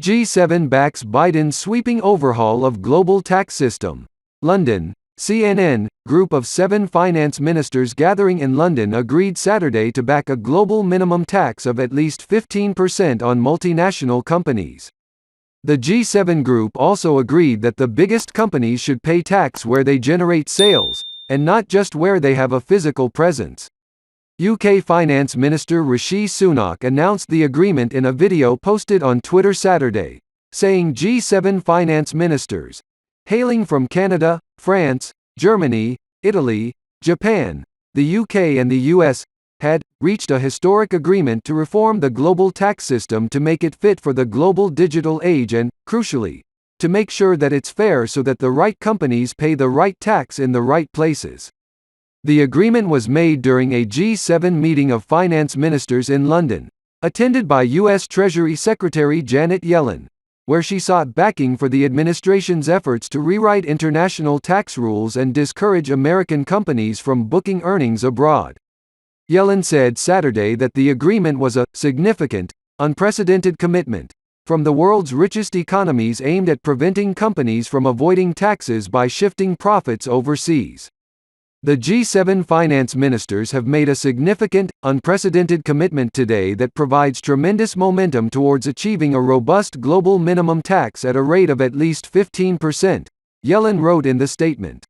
G7 backs Biden's sweeping overhaul of global tax system. London. CNN, group of 7 finance ministers gathering in London agreed Saturday to back a global minimum tax of at least 15% on multinational companies. The G7 group also agreed that the biggest companies should pay tax where they generate sales, and not just where they have a physical presence. UK Finance Minister Rishi Sunak announced the agreement in a video posted on Twitter Saturday, saying G7 finance ministers, hailing from Canada, France, Germany, Italy, Japan, the UK and the US, had reached a historic agreement to reform the global tax system to make it fit for the global digital age and, crucially, to make sure that it's fair so that the right companies pay the right tax in the right places. The agreement was made during a G7 meeting of finance ministers in London, attended by U.S. Treasury Secretary Janet Yellen, where she sought backing for the administration's efforts to rewrite international tax rules and discourage American companies from booking earnings abroad. Yellen said Saturday that the agreement was a significant, unprecedented commitment from the world's richest economies aimed at preventing companies from avoiding taxes by shifting profits overseas. The G7 finance ministers have made a significant, unprecedented commitment today that provides tremendous momentum towards achieving a robust global minimum tax at a rate of at least 15%, Yellen wrote in the statement.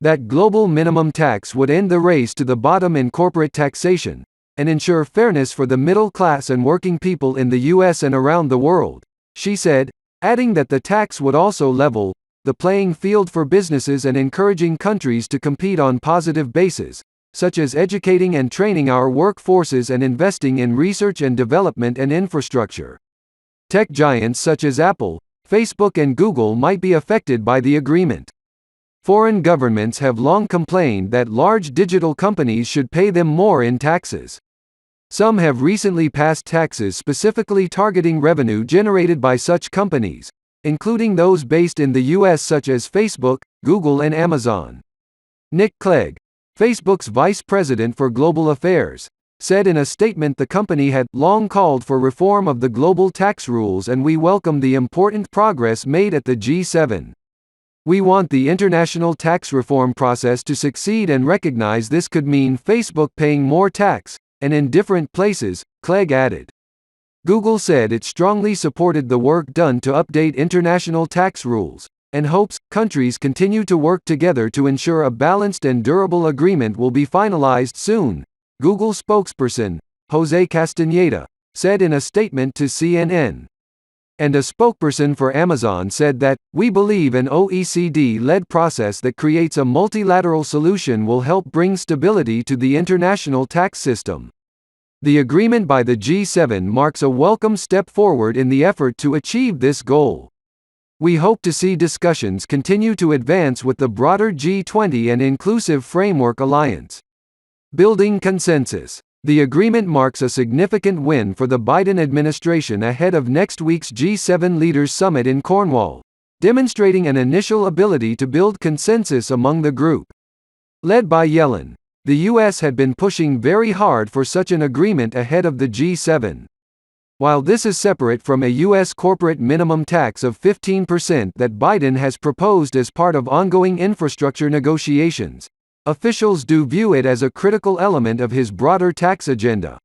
That global minimum tax would end the race to the bottom in corporate taxation, and ensure fairness for the middle class and working people in the US and around the world, she said, adding that the tax would also level the playing field for businesses and encouraging countries to compete on positive bases, such as educating and training our workforces and investing in research and development and infrastructure. Tech giants such as Apple, Facebook and Google might be affected by the agreement. Foreign governments have long complained that large digital companies should pay them more in taxes. Some have recently passed taxes specifically targeting revenue generated by such companies, including those based in the US such as Facebook, Google and Amazon. Nick Clegg, Facebook's vice president for global affairs, said in a statement the company had long called for reform of the global tax rules and we welcome the important progress made at the G7. We want the international tax reform process to succeed and recognize this could mean Facebook paying more tax, and in different places, Clegg added. Google said it strongly supported the work done to update international tax rules, and hopes countries continue to work together to ensure a balanced and durable agreement will be finalized soon, Google spokesperson, Jose Castañeda, said in a statement to CNN. And a spokesperson for Amazon said that, we believe an OECD-led process that creates a multilateral solution will help bring stability to the international tax system. The agreement by the G7 marks a welcome step forward in the effort to achieve this goal. We hope to see discussions continue to advance with the broader G20 and Inclusive Framework Alliance. Building consensus. The agreement marks a significant win for the Biden administration ahead of next week's G7 Leaders Summit in Cornwall, demonstrating an initial ability to build consensus among the group. Led by Yellen, the U.S. had been pushing very hard for such an agreement ahead of the G7. While this is separate from a U.S. corporate minimum tax of 15% that Biden has proposed as part of ongoing infrastructure negotiations, officials do view it as a critical element of his broader tax agenda.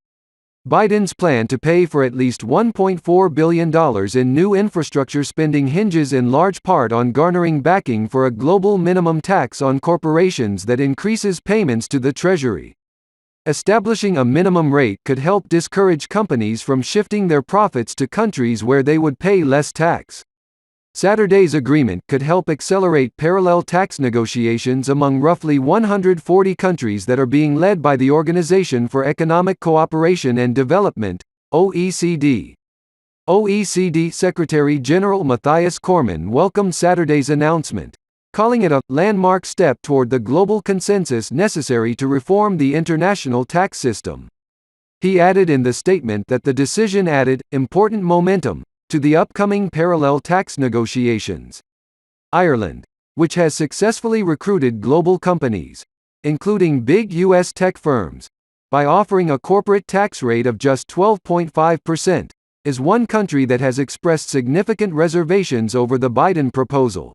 Biden's plan to pay for at least $1.4 billion in new infrastructure spending hinges in large part on garnering backing for a global minimum tax on corporations that increases payments to the Treasury. Establishing a minimum rate could help discourage companies from shifting their profits to countries where they would pay less tax. Saturday's agreement could help accelerate parallel tax negotiations among roughly 140 countries that are being led by the Organization for Economic Cooperation and Development, OECD. OECD Secretary General Matthias Cormann welcomed Saturday's announcement, calling it a landmark step toward the global consensus necessary to reform the international tax system. He added in the statement that the decision added important momentum to the upcoming parallel tax negotiations. Ireland, which has successfully recruited global companies, including big U.S. tech firms, by offering a corporate tax rate of just 12.5%, is one country that has expressed significant reservations over the Biden proposal.